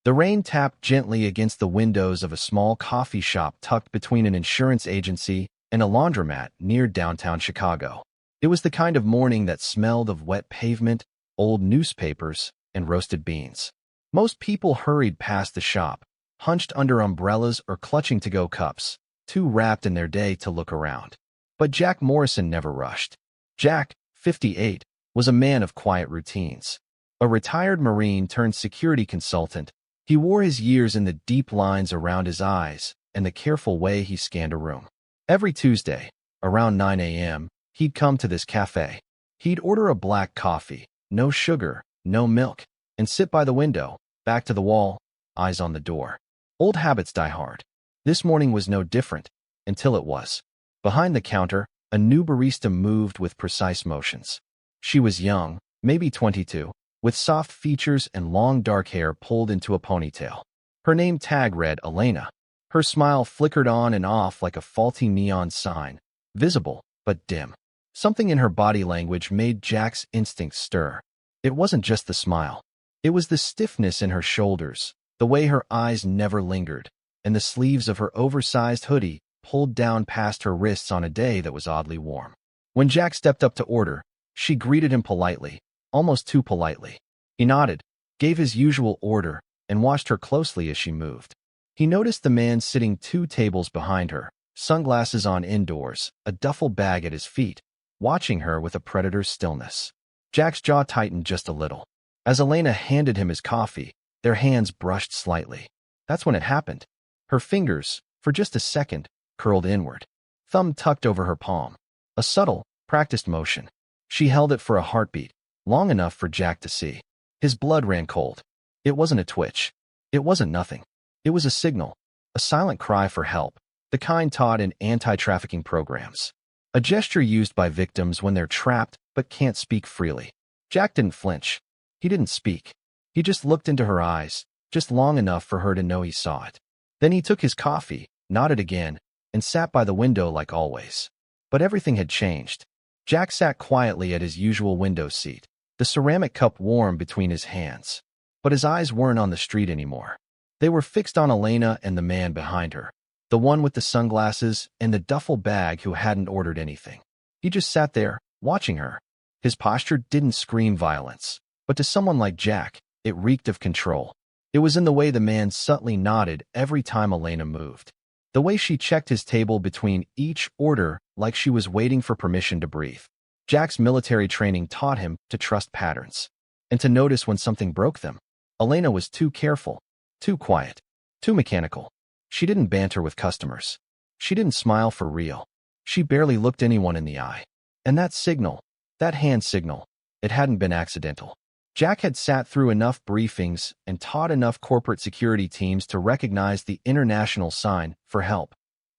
The rain tapped gently against the windows of a small coffee shop tucked between an insurance agency and a laundromat near downtown Chicago. It was the kind of morning that smelled of wet pavement, old newspapers, and roasted beans. Most people hurried past the shop, hunched under umbrellas or clutching to-go cups, too wrapped in their day to look around. But Jack Morrison never rushed. Jack, 58, was a man of quiet routines. A retired Marine turned security consultant, he wore his years in the deep lines around his eyes and the careful way he scanned a room. Every Tuesday, around 9 a.m., he'd come to this café. He'd order a black coffee, no sugar, no milk, and sit by the window, back to the wall, eyes on the door. Old habits die hard. This morning was no different, until it was. Behind the counter, a new barista moved with precise motions. She was young, maybe 22, with soft features and long dark hair pulled into a ponytail. Her name tag read Elena. Her smile flickered on and off like a faulty neon sign, visible but dim. Something in her body language made Jack's instincts stir. It wasn't just the smile. It was the stiffness in her shoulders, the way her eyes never lingered, and the sleeves of her oversized hoodie pulled down past her wrists on a day that was oddly warm. When Jack stepped up to order, she greeted him politely, almost too politely. He nodded, gave his usual order, and watched her closely as she moved. He noticed the man sitting 2 tables behind her, sunglasses on indoors, a duffel bag at his feet, watching her with a predator's stillness. Jack's jaw tightened just a little. As Elena handed him his coffee, their hands brushed slightly. That's when it happened. Her fingers, for just a second, curled inward, thumb tucked over her palm. A subtle, practiced motion. She held it for a heartbeat, long enough for Jack to see. His blood ran cold. It wasn't a twitch. It wasn't nothing. It was a signal, a silent cry for help, the kind taught in anti-trafficking programs. A gesture used by victims when they're trapped but can't speak freely. Jack didn't flinch. He didn't speak. He just looked into her eyes, just long enough for her to know he saw it. Then he took his coffee, nodded again, and sat by the window like always. But everything had changed. Jack sat quietly at his usual window seat, the ceramic cup warm between his hands. But his eyes weren't on the street anymore. They were fixed on Elena and the man behind her, the one with the sunglasses and the duffel bag who hadn't ordered anything. He just sat there, watching her. His posture didn't scream violence, but to someone like Jack, it reeked of control. It was in the way the man subtly nodded every time Elena moved. The way she checked his table between each order like she was waiting for permission to breathe. Jack's military training taught him to trust patterns and to notice when something broke them. Elena was too careful, too quiet, too mechanical. She didn't banter with customers. She didn't smile for real. She barely looked anyone in the eye. And that signal, that hand signal, it hadn't been accidental. Jack had sat through enough briefings and taught enough corporate security teams to recognize the international sign for help.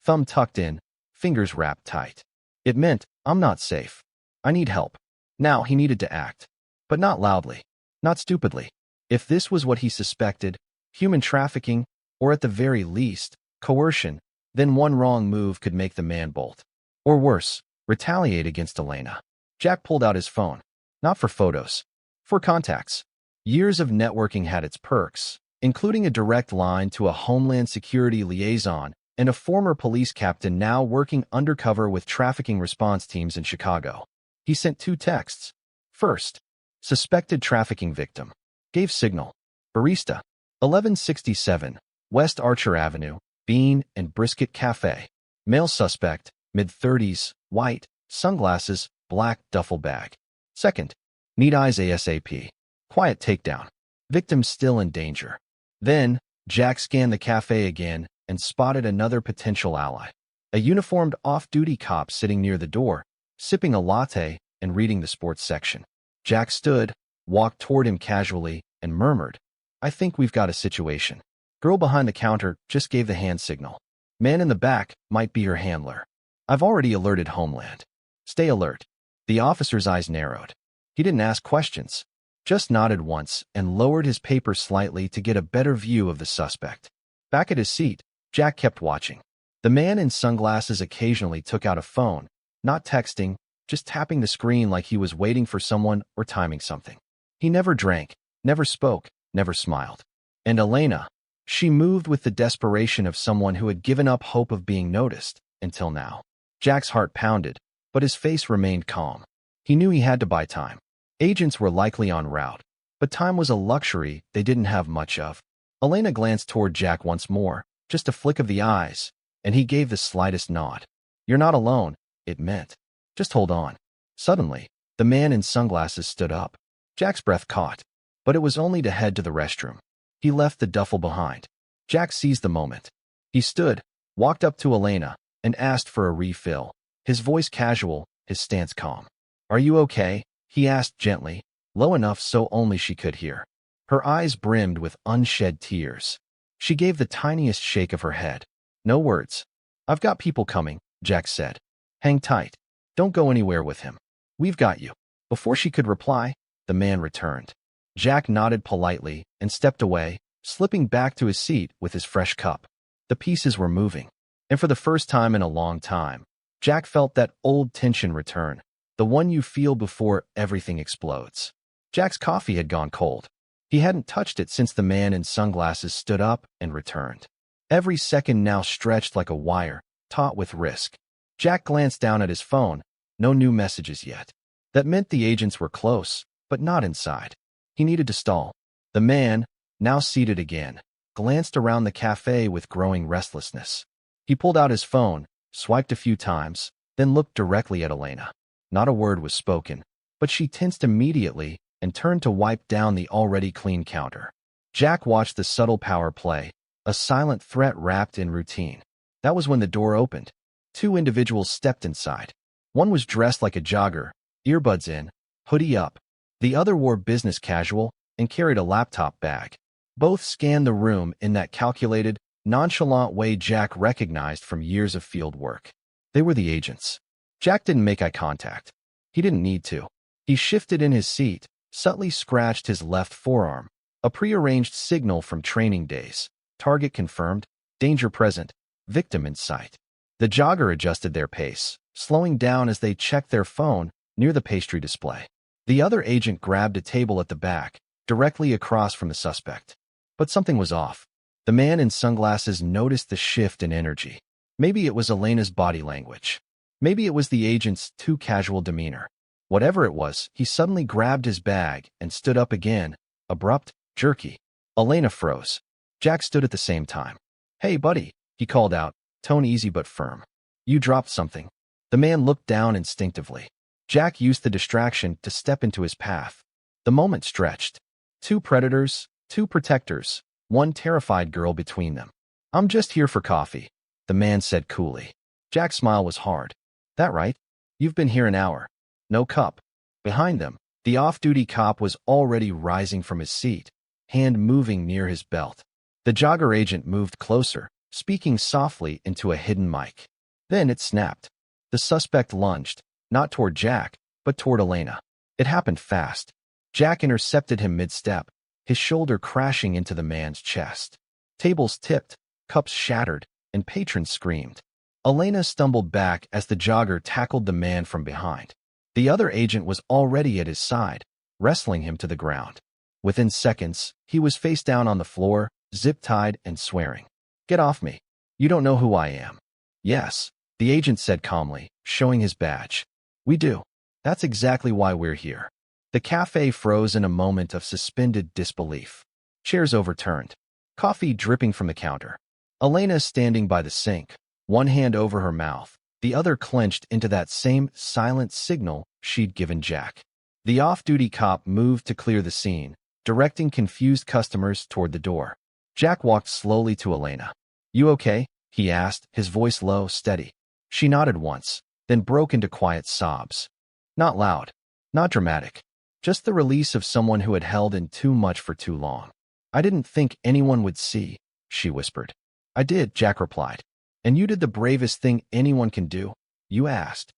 Thumb tucked in, fingers wrapped tight. It meant, I'm not safe. I need help. Now he needed to act. But not loudly. Not stupidly. If this was what he suspected, human trafficking, or at the very least, coercion, then one wrong move could make the man bolt. Or worse, retaliate against Elena. Jack pulled out his phone. Not for photos. For contacts. Years of networking had its perks, including a direct line to a Homeland Security liaison and a former police captain now working undercover with trafficking response teams in Chicago. He sent 2 texts. First, suspected trafficking victim. Gave signal. Barista. 1167, West Archer Avenue, Bean and Brisket Café. Male suspect, mid-30s, white, sunglasses, black duffel bag. Second, need eyes ASAP. Quiet takedown. Victim still in danger. Then, Jack scanned the cafe again and spotted another potential ally. A uniformed off-duty cop sitting near the door, sipping a latte and reading the sports section. Jack stood, walked toward him casually, and murmured, I think we've got a situation. Girl behind the counter just gave the hand signal. Man in the back might be her handler. I've already alerted Homeland. Stay alert. The officer's eyes narrowed. He didn't ask questions, just nodded once and lowered his paper slightly to get a better view of the suspect. Back at his seat, Jack kept watching. The man in sunglasses occasionally took out a phone, not texting, just tapping the screen like he was waiting for someone or timing something. He never drank, never spoke, never smiled. And Elena, she moved with the desperation of someone who had given up hope of being noticed, until now. Jack's heart pounded, but his face remained calm. He knew he had to buy time. Agents were likely en route, but time was a luxury they didn't have much of. Elena glanced toward Jack once more, just a flick of the eyes, and he gave the slightest nod. You're not alone, it meant. Just hold on. Suddenly, the man in sunglasses stood up. Jack's breath caught, but it was only to head to the restroom. He left the duffel behind. Jack seized the moment. He stood, walked up to Elena, and asked for a refill. His voice casual, his stance calm. Are you okay? He asked gently, low enough so only she could hear. Her eyes brimmed with unshed tears. She gave the tiniest shake of her head. No words. I've got people coming, Jack said. Hang tight. Don't go anywhere with him. We've got you. Before she could reply, the man returned. Jack nodded politely and stepped away, slipping back to his seat with his fresh cup. The pieces were moving. And for the first time in a long time, Jack felt that old tension return, the one you feel before everything explodes. Jack's coffee had gone cold. He hadn't touched it since the man in sunglasses stood up and returned. Every second now stretched like a wire, taut with risk. Jack glanced down at his phone. No new messages yet. That meant the agents were close, but not inside. He needed to stall. The man, now seated again, glanced around the cafe with growing restlessness. He pulled out his phone, swiped a few times, then looked directly at Elena. Not a word was spoken, but she tensed immediately and turned to wipe down the already clean counter. Jack watched the subtle power play, a silent threat wrapped in routine. That was when the door opened. Two individuals stepped inside. One was dressed like a jogger, earbuds in, hoodie up. The other wore business casual and carried a laptop bag. Both scanned the room in that calculated, nonchalant way Jack recognized from years of field work. They were the agents. Jack didn't make eye contact. He didn't need to. He shifted in his seat, subtly scratched his left forearm, a prearranged signal from training days. Target confirmed, danger present, victim in sight. The jogger adjusted their pace, slowing down as they checked their phone near the pastry display. The other agent grabbed a table at the back, directly across from the suspect. But something was off. The man in sunglasses noticed the shift in energy. Maybe it was Elena's body language. Maybe it was the agent's too casual demeanor. Whatever it was, he suddenly grabbed his bag and stood up again, abrupt, jerky. Elena froze. Jack stood at the same time. Hey, buddy, he called out, tone easy but firm. You dropped something. The man looked down instinctively. Jack used the distraction to step into his path. The moment stretched. Two predators, two protectors, one terrified girl between them. I'm just here for coffee, the man said coolly. Jack's smile was hard. That right? You've been here an hour. No cup. Behind them, the off-duty cop was already rising from his seat, hand moving near his belt. The jogger agent moved closer, speaking softly into a hidden mic. Then it snapped. The suspect lunged, not toward Jack, but toward Elena. It happened fast. Jack intercepted him mid-step, his shoulder crashing into the man's chest. Tables tipped, cups shattered, and patrons screamed. Elena stumbled back as the jogger tackled the man from behind. The other agent was already at his side, wrestling him to the ground. Within seconds, he was face down on the floor, zip-tied and swearing. Get off me. You don't know who I am. Yes, the agent said calmly, showing his badge. We do. That's exactly why we're here. The cafe froze in a moment of suspended disbelief. Chairs overturned. Coffee dripping from the counter. Elena standing by the sink, one hand over her mouth, the other clenched into that same silent signal she'd given Jack. The off-duty cop moved to clear the scene, directing confused customers toward the door. Jack walked slowly to Elena. You okay? He asked, his voice low, steady. She nodded once, then broke into quiet sobs. Not loud, not dramatic, just the release of someone who had held in too much for too long. I didn't think anyone would see, she whispered. I did, Jack replied. And you did the bravest thing anyone can do? You asked.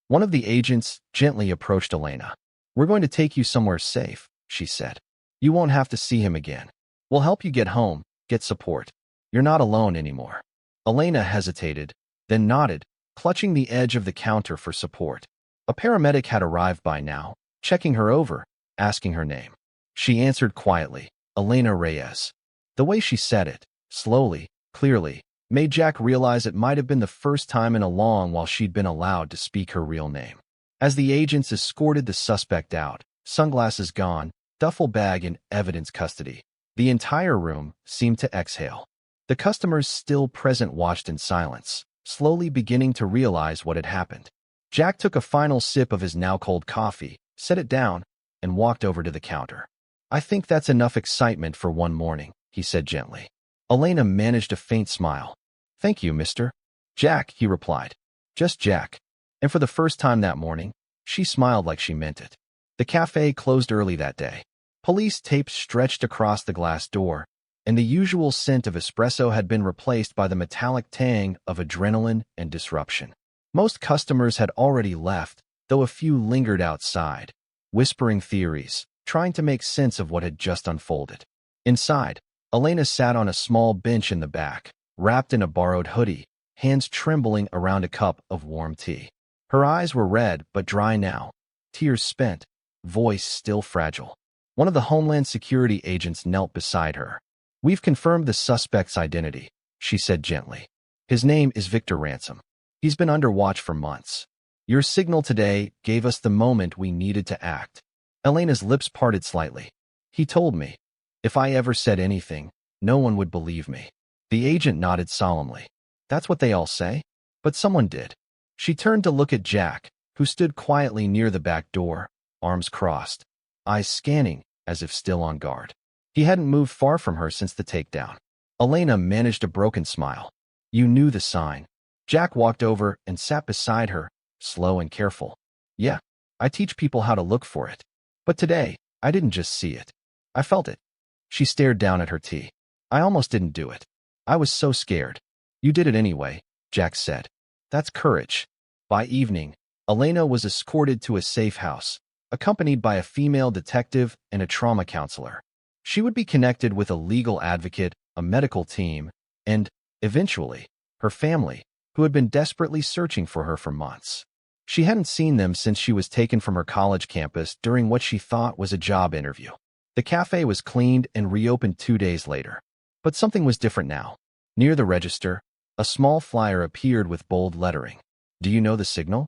One of the agents gently approached Elena. We're going to take you somewhere safe, she said. You won't have to see him again. We'll help you get home, get support. You're not alone anymore. Elena hesitated, then nodded, clutching the edge of the counter for support. A paramedic had arrived by now, checking her over, asking her name. She answered quietly, Elena Reyes. The way she said it, slowly, clearly, made Jack realize it might have been the first time in a long while she'd been allowed to speak her real name. As the agents escorted the suspect out, sunglasses gone, duffel bag in evidence custody, the entire room seemed to exhale. The customers still present watched in silence, slowly beginning to realize what had happened. Jack took a final sip of his now-cold coffee, set it down, and walked over to the counter. "I think that's enough excitement for one morning," he said gently. Elena managed a faint smile. "Thank you, mister." "Jack," he replied. "Just Jack." And for the first time that morning, she smiled like she meant it. The cafe closed early that day. Police tape stretched across the glass door, and the usual scent of espresso had been replaced by the metallic tang of adrenaline and disruption. Most customers had already left, though a few lingered outside, whispering theories, trying to make sense of what had just unfolded. Inside, Elena sat on a small bench in the back, wrapped in a borrowed hoodie, hands trembling around a cup of warm tea. Her eyes were red but dry now, tears spent, voice still fragile. One of the Homeland Security agents knelt beside her. "We've confirmed the suspect's identity," she said gently. "His name is Victor Ransom. He's been under watch for months. Your signal today gave us the moment we needed to act." Elena's lips parted slightly. "He told me. If I ever said anything, no one would believe me." The agent nodded solemnly. "That's what they all say? But someone did." She turned to look at Jack, who stood quietly near the back door, arms crossed, eyes scanning as if still on guard. He hadn't moved far from her since the takedown. Elena managed a broken smile. "You knew the sign." Jack walked over and sat beside her, slow and careful. "Yeah, I teach people how to look for it. But today, I didn't just see it. I felt it." She stared down at her tea. "I almost didn't do it. I was so scared." "You did it anyway," Jack said. "That's courage." By evening, Elena was escorted to a safe house, accompanied by a female detective and a trauma counselor. She would be connected with a legal advocate, a medical team, and, eventually, her family, who had been desperately searching for her for months. She hadn't seen them since she was taken from her college campus during what she thought was a job interview. The cafe was cleaned and reopened 2 days later. But something was different now. Near the register, a small flyer appeared with bold lettering. "Do you know the signal?"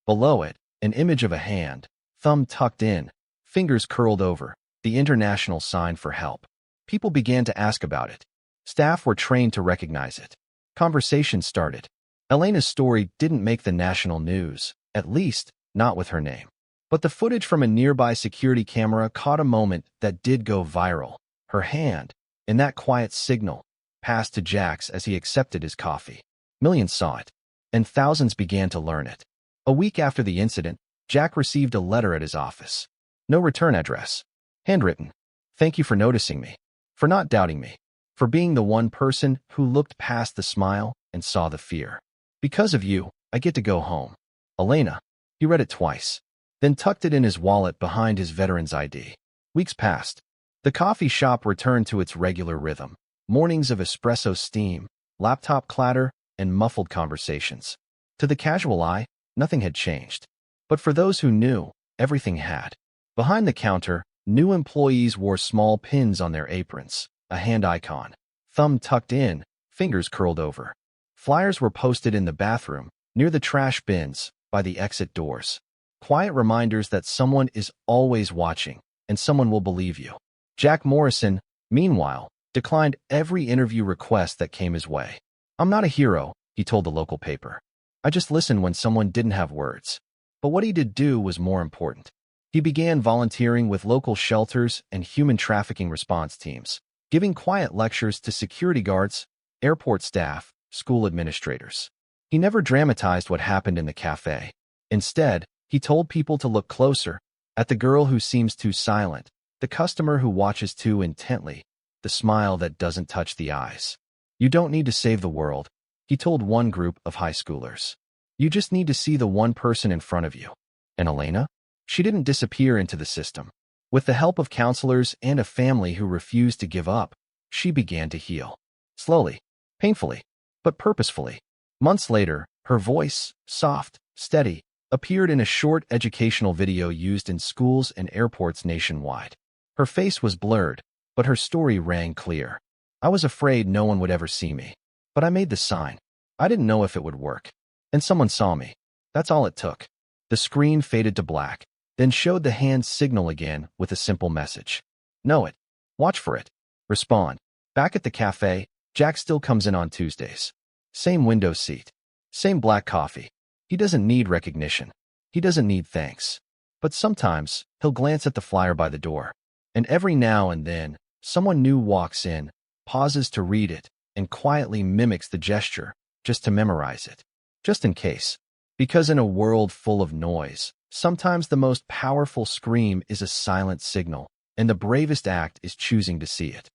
Below it, an image of a hand, thumb tucked in, fingers curled over, the international sign for help. People began to ask about it. Staff were trained to recognize it. Conversations started. Elena's story didn't make the national news, at least, not with her name. But the footage from a nearby security camera caught a moment that did go viral. Her hand, in that quiet signal, passed to Jack's as he accepted his coffee. Millions saw it, and thousands began to learn it. A week after the incident, Jack received a letter at his office. No return address. Handwritten. "Thank you for noticing me, for not doubting me, for being the one person who looked past the smile and saw the fear. Because of you, I get to go home. Elena." He read it twice, then tucked it in his wallet behind his veteran's ID. Weeks passed. The coffee shop returned to its regular rhythm. Mornings of espresso steam, laptop clatter, and muffled conversations. To the casual eye, nothing had changed. But for those who knew, everything had. Behind the counter, new employees wore small pins on their aprons, a hand icon, thumb tucked in, fingers curled over. Flyers were posted in the bathroom, near the trash bins, by the exit doors. Quiet reminders that someone is always watching, and someone will believe you. Jack Morrison, meanwhile, declined every interview request that came his way. "I'm not a hero," he told the local paper. "I just listened when someone didn't have words." But what he did do was more important. He began volunteering with local shelters and human trafficking response teams, giving quiet lectures to security guards, airport staff, school administrators. He never dramatized what happened in the cafe. Instead, he told people to look closer, at the girl who seems too silent, the customer who watches too intently, the smile that doesn't touch the eyes. "You don't need to save the world," he told one group of high schoolers. "You just need to see the one person in front of you." And Elena? She didn't disappear into the system. With the help of counselors and a family who refused to give up, she began to heal. Slowly, painfully, but purposefully. Months later, her voice, soft, steady, appeared in a short educational video used in schools and airports nationwide. Her face was blurred, but her story rang clear. I was afraid no one would ever see me. But I made the sign. I didn't know if it would work. And someone saw me. That's all it took. The screen faded to black, then showed the hand signal again with a simple message. Know it. Watch for it. Respond. Back at the cafe, Jack still comes in on Tuesdays. Same window seat. Same black coffee. He doesn't need recognition. He doesn't need thanks. But sometimes, he'll glance at the flyer by the door. And every now and then, someone new walks in, pauses to read it, and quietly mimics the gesture, just to memorize it. Just in case. Because in a world full of noise, sometimes the most powerful scream is a silent signal, and the bravest act is choosing to see it.